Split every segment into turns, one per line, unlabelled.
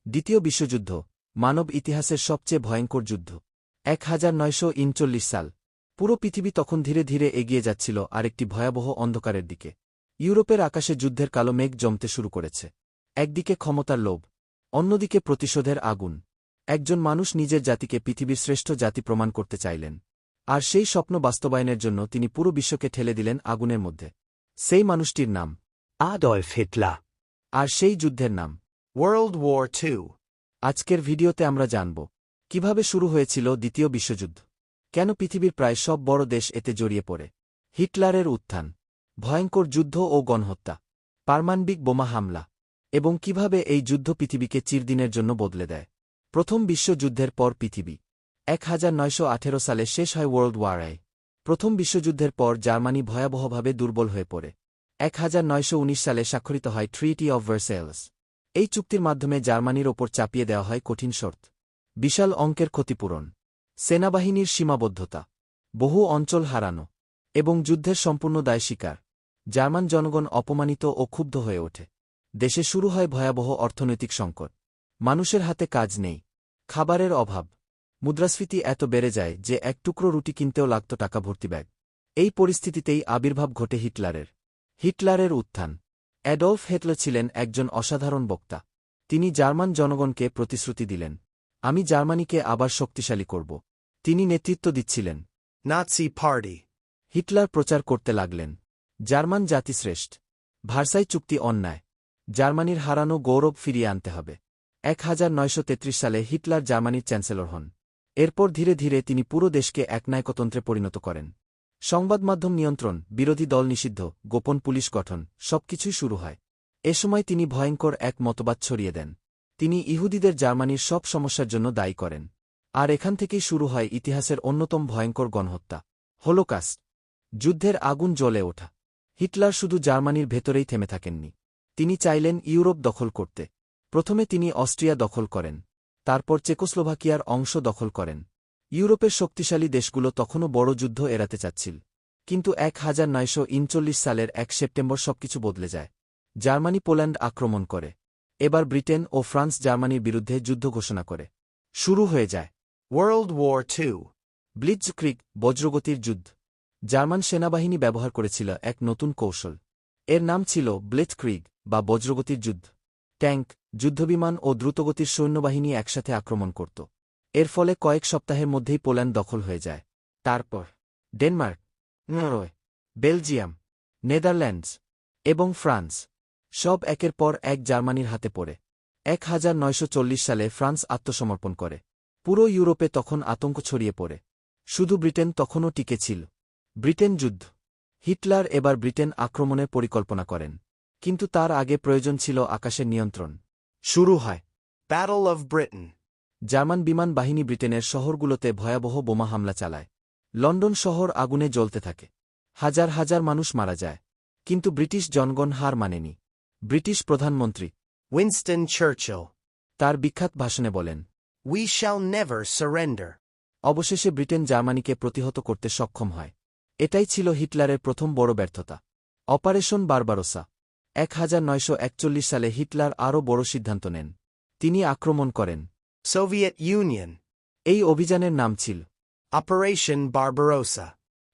দ্বিতীয় বিশ্বযুদ্ধ, মানব ইতিহাসের সবচেয়ে ভয়ঙ্কর যুদ্ধ। 1939 সাল। পুরো পৃথিবী তখন ধীরে ধীরে এগিয়ে যাচ্ছিল আরেকটি ভয়াবহ অন্ধকারের দিকে। ইউরোপের আকাশে যুদ্ধের কালো মেঘ জমতে শুরু করেছে। একদিকে ক্ষমতার লোভ, অন্যদিকে প্রতিশোধের আগুন। একজন মানুষ নিজের জাতিকে পৃথিবীর শ্রেষ্ঠ জাতি প্রমাণ করতে চাইলেন। আর সেই স্বপ্ন বাস্তবায়নের জন্য তিনি পুরো বিশ্বকে ঠেলে দিলেন আগুনের মধ্যে। সেই মানুষটির নাম
Adolf Hitler.
আর সেই যুদ্ধের নাম
World War II.
আজকের ভিডিওতে আমরা জানব কিভাবে শুরু হয়েছিল দ্বিতীয় বিশ্বযুদ্ধ, কেন পৃথিবীর প্রায় সব বড় দেশ এতে জড়িয়ে পড়ে, হিটলারের উত্থান, ভয়ঙ্কর যুদ্ধ ও গণহত্যা, পারমাণবিক বোমা হামলা, এবং কিভাবে এই যুদ্ধ পৃথিবীকে চিরদিনের জন্য বদলে দেয়। প্রথম বিশ্বযুদ্ধের পর পৃথিবী। 1918 সালে শেষ হয় ওয়ার্ল্ড ওয়ার আই। প্রথম বিশ্বযুদ্ধের পর জার্মানি ভয়াবহভাবে দুর্বল হয়ে পড়ে। 1919 সালে স্বাক্ষরিত হয় ট্রিটি অব ভার্সাইলস। এই চুক্তির মাধ্যমে জার্মানির ওপর চাপিয়ে দেওয়া হয় কঠিন শর্ত, বিশাল অঙ্কের ক্ষতিপূরণ, সেনাবাহিনীর সীমাবদ্ধতা, বহু অঞ্চল হারানো, এবং যুদ্ধের সম্পূর্ণ দায় স্বীকার। জার্মান জনগণ অপমানিত ও ক্ষুব্ধ হয়ে ওঠে। দেশে শুরু হয় ভয়াবহ অর্থনৈতিক সংকট। মানুষের হাতে কাজ নেই, খাবারের অভাব, মুদ্রাস্ফীতি এত বেড়ে যায় যে এক টুকরো রুটি কিনতেও লাগত টাকা ভর্তি ব্যাগ। এই পরিস্থিতিতেই আবির্ভাব ঘটে হিটলারের উত্থান। অ্যাডলফ হিটলার ছিলেন একজন অসাধারণ বক্তা। তিনি জার্মান জনগণকে প্রতিশ্রুতি দিলেন, আমি জার্মানিকে আবার শক্তিশালী করব। তিনি নেতৃত্ব দিচ্ছিলেন
Nazi Party.
হিটলার প্রচার করতে লাগলেন, জার্মান জাতি শ্রেষ্ঠ, ভার্সাই চুক্তি অন্যায়, জার্মানির হারানো গৌরব ফিরিয়ে আনতে হবে। 1933 সালে হিটলার জার্মানির চ্যান্সেলর হন। এরপর ধীরে ধীরে তিনি পুরো দেশকে একনায়কতন্ত্রে পরিণত করেন। সংবাদমাধ্যম নিয়ন্ত্রণ, বিরোধী দল নিষিদ্ধ, গোপন পুলিশ গঠন, সবকিছুই শুরু হয়। এ সময় তিনি ভয়ঙ্কর এক মতবাদ ছড়িয়ে দেন। তিনি ইহুদিদের জার্মানির সব সমস্যার জন্য দায়ী করেন। আর এখান থেকেই শুরু হয় ইতিহাসের অন্যতম ভয়ঙ্কর গণহত্যা, হোলোকাস্ট। যুদ্ধের আগুন জ্বলে ওঠা। হিটলার শুধু জার্মানির ভেতরেই থেমে থাকেননি। তিনি চাইলেন ইউরোপ দখল করতে। প্রথমে তিনি অস্ট্রিয়া দখল করেন, তারপর চেকোস্লোভাকিয়ার অংশ দখল করেন। ইউরোপের শক্তিশালী দেশগুলো তখনও বড় যুদ্ধ এড়াতে চাচ্ছিল। কিন্তু 1939 সালের 1 সেপ্টেম্বর সবকিছু বদলে যায়। জার্মানি পোল্যান্ড আক্রমণ করে। এবার ব্রিটেন ও ফ্রান্স জার্মানির বিরুদ্ধে যুদ্ধ ঘোষণা করে। শুরু হয়ে যায়
World War II.
ব্লিটজক্রিগ, বজ্রগতির যুদ্ধ। জার্মান সেনাবাহিনী ব্যবহার করেছিল এক নতুন কৌশল। এর নাম ছিল ব্লিটজক্রিগ বা বজ্রগতির যুদ্ধ। ট্যাঙ্ক, যুদ্ধবিমান ও দ্রুতগতির সৈন্যবাহিনী একসাথে আক্রমণ করত। এর ফলে কয়েক সপ্তাহের মধ্যেই পোল্যান্ড দখল হয়ে যায়। তারপর ডেনমার্ক, নরওয়ে, বেলজিয়াম, নেদারল্যান্ডস এবং ফ্রান্স সব একের পর এক জার্মানির হাতে পড়ে। 1940 সালে ফ্রান্স আত্মসমর্পণ করে। পুরো ইউরোপে তখন আতঙ্ক ছড়িয়ে পড়ে। শুধু ব্রিটেন তখনও টিকে ছিল। ব্রিটেন যুদ্ধ। হিটলার এবার ব্রিটেন আক্রমণের পরিকল্পনা করেন। কিন্তু তার আগে প্রয়োজন ছিল আকাশের নিয়ন্ত্রণ। শুরু হয়
Battle of Britain.
জার্মান বিমান বাহিনী ব্রিটেনের শহরগুলোতে ভয়াবহ বোমা হামলা চালায়। লন্ডন শহর আগুনে জ্বলতে থাকে। হাজার হাজার মানুষ মারা যায়। কিন্তু ব্রিটিশ জনগণ হার মানেনি। ব্রিটিশ প্রধানমন্ত্রী
Winston Churchill.
তার বিখ্যাত ভাষণে বলেন,
We shall never surrender.
অবশেষে ব্রিটেন জার্মানিকে প্রতিহত করতে সক্ষম হয়। এটাই ছিল হিটলারের প্রথম বড় ব্যর্থতা, অপারেশন বারবারোসা। 1941 সালে হিটলার আরও বড় সিদ্ধান্ত নেন। তিনি আক্রমণ করেন
Soviet Union.
এই অভিযানের নাম ছিল
Operation Barbarossa.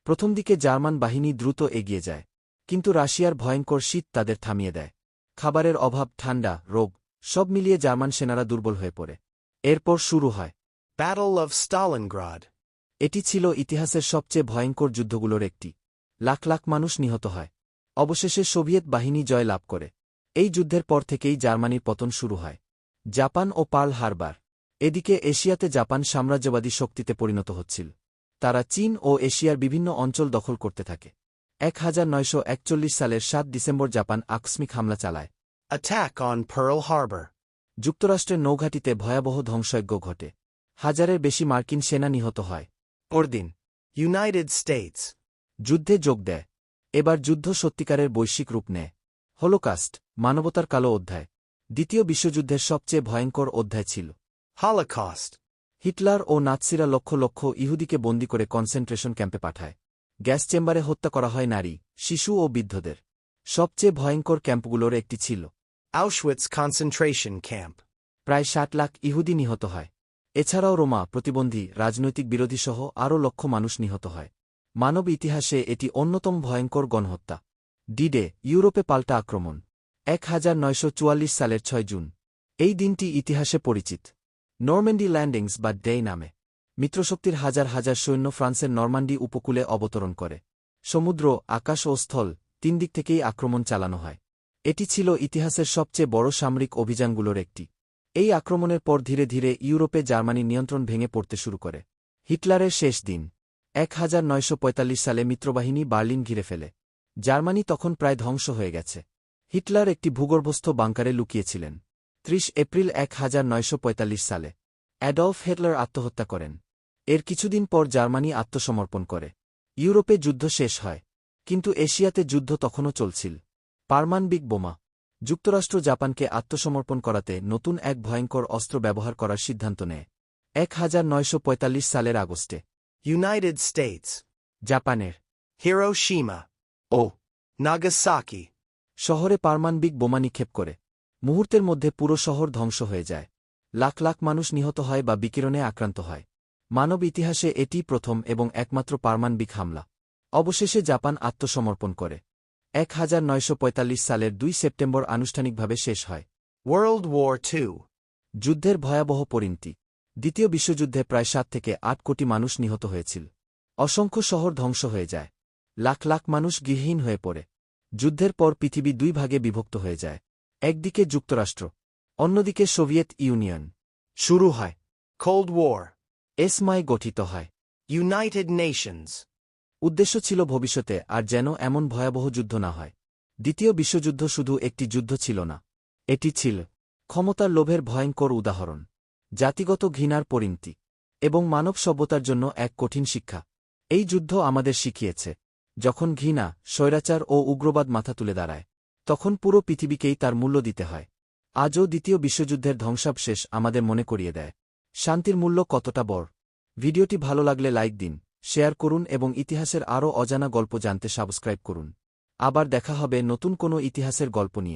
প্রথম দিকে জার্মান বাহিনী দ্রুত এগিয়ে যায়। কিন্তু রাশিয়ার ভয়ঙ্কর শীত তাদের থামিয়ে দেয়। খাবারের অভাব, ঠান্ডা, রোগ, সব মিলিয়ে জার্মান সেনারা দুর্বল হয়ে পড়ে। এরপর শুরু হয়
Battle of Stalingrad.
এটি ছিল ইতিহাসের সবচেয়ে ভয়ঙ্কর যুদ্ধগুলোর একটি। লাখ লাখ মানুষ নিহত হয়। অবশেষে সোভিয়েত বাহিনী জয় লাভ করে। এই যুদ্ধের পর থেকেই জার্মানির পতন শুরু হয়। জাপান ও পার্ল হারবার। এদিকে এশিয়াতে জাপান সাম্রাজ্যবাদী শক্তিতে পরিণত হচ্ছিল। তারা চীন ও এশিয়ার বিভিন্ন অঞ্চল দখল করতে থাকে। 1941 সালের 7 ডিসেম্বর জাপান আকস্মিক হামলা চালায়।
Attack on Pearl Harbor.
যুক্তরাষ্ট্রের নৌঘাঁটিতে ভয়াবহ ধ্বংসযজ্ঞ ঘটে। হাজারের বেশি মার্কিন সেনা নিহত হয়। পরদিন
United States.
যুদ্ধে যোগ দেয়। এবার যুদ্ধ সত্যিকারের বৈশ্বিক রূপ নেয়। হোলোকাস্ট, মানবতার কালো অধ্যায়। দ্বিতীয় বিশ্বযুদ্ধের সবচেয়ে ভয়ঙ্কর অধ্যায় ছিল
Holocaust.
হিটলার ও নাৎসিরা লক্ষ লক্ষ ইহুদিকে বন্দী করে কনসেন্ট্রেশন ক্যাম্পে পাঠায়। গ্যাস চেম্বারে হত্যা করা হয় নারী, শিশু ও বৃদ্ধদের। সবচেয়ে ভয়ঙ্কর ক্যাম্পগুলোর একটি ছিল
Auschwitz concentration camp.
প্রায় ৬০ লাখ ইহুদি নিহত হয়। এছাড়াও রোমা প্রতিবন্ধী রাজনৈতিক বিরোধীসহ আরও লক্ষ মানুষ নিহত হয়। মানব ইতিহাসে এটি অন্যতম ভয়ঙ্কর গণহত্যা। ডি-ডে ইউরোপে পাল্টা আক্রমণ 1944 সালের ৬ জুন। এই দিনটি ইতিহাসে পরিচিত নরম্যান্ডি ল্যান্ডিংস বা ডে নামে। মিত্রশক্তির হাজার হাজার সৈন্য ফ্রান্সের নরমান্ডি উপকূলে অবতরণ করে। সমুদ্র, আকাশ ও স্থল ৩ দিক থেকেই আক্রমণ চালানো হয়। এটি ছিল ইতিহাসের সবচেয়ে বড় সামরিক অভিযানগুলোর একটি। এই আক্রমণের পর ধীরে ধীরে ইউরোপে জার্মানির নিয়ন্ত্রণ ভেঙে পড়তে শুরু করে। হিটলারের শেষ দিন 1945 সালে মিত্রবাহিনী বার্লিন ঘিরে ফেলে। জার্মানি তখন প্রায় ধ্বংস হয়ে গেছে। হিটলার একটি ভূগর্ভস্থ বাংকারে লুকিয়েছিলেন। ৩০ এপ্রিল 1945 সালে অ্যাডলফ হিটলার আত্মহত্যা করেন। এর কিছুদিন পর জার্মানি আত্মসমর্পণ করে। ইউরোপে যুদ্ধ শেষ হয়, কিন্তু এশিয়াতে যুদ্ধ তখনও চলছিল। পারমাণবিক বোমা। যুক্তরাষ্ট্র জাপানকে আত্মসমর্পণ করাতে নতুন এক ভয়ঙ্কর অস্ত্র ব্যবহার করার সিদ্ধান্ত নেয় 1945 সালের আগস্টে।
United States.
জাপানের
Hiroshima.
ও
Nagasaki.
শহরে পারমাণবিক বোমা নিক্ষেপ করে। মুহূর্তের মধ্যে পুরো শহর ধ্বংস হয়ে যায়। লাখ লাখ মানুষ নিহত হয় বা বিকিরণে আক্রান্ত হয়। মানব ইতিহাসে এটি প্রথম এবং একমাত্র পারমাণবিক হামলা। অবশেষে জাপান আত্মসমর্পণ করে। 1945 সালের 2 সেপ্টেম্বর আনুষ্ঠানিকভাবে শেষ হয়।
World War II.
যুদ্ধের ভয়াবহ পরিণতি। দ্বিতীয় বিশ্বযুদ্ধে প্রায় 7 থেকে 8 কোটি মানুষ নিহত হয়েছিল। অসংখ্য শহর ধ্বংস হয়ে যায়। লাখ লাখ মানুষ গৃহহীন হয়ে পড়ে। যুদ্ধের পর পৃথিবী 2 ভাগে বিভক্ত হয়ে যায়। একদিকে যুক্তরাষ্ট্র, অন্যদিকে সোভিয়েত ইউনিয়ন। শুরু হয়
Cold War.
এসমায় গঠিত হয়
United Nations.
উদ্দেশ্য ছিল ভবিষ্যতে আর যেন এমন ভয়াবহ যুদ্ধ না হয়। দ্বিতীয় বিশ্বযুদ্ধ শুধু একটি যুদ্ধ ছিল না, এটি ছিল ক্ষমতার লোভের ভয়ঙ্কর উদাহরণ, জাতিগত ঘৃণার পরিণতি এবং মানব সভ্যতার জন্য এক কঠিন শিক্ষা। এই যুদ্ধ আমাদের শিখিয়েছে, যখন ঘৃণা, স্বৈরাচার ও উগ্রবাদ মাথা তুলে দাঁড়ায়, তখন পুরো পৃথিবীকেই তার মূল্য দিতে হয়। আজও দ্বিতীয় বিশ্বযুদ্ধের ধ্বংসাবশেষ আমাদের মনে করিয়ে দেয় শান্তির মূল্য কতটা বড়। ভিডিওটি ভালো লাগলে লাইক দিন, শেয়ার করুন এবং ইতিহাসের আরও অজানা গল্প জানতে সাবস্ক্রাইব করুন। আবার দেখা হবে নতুন কোনো ইতিহাসের গল্প নিয়ে।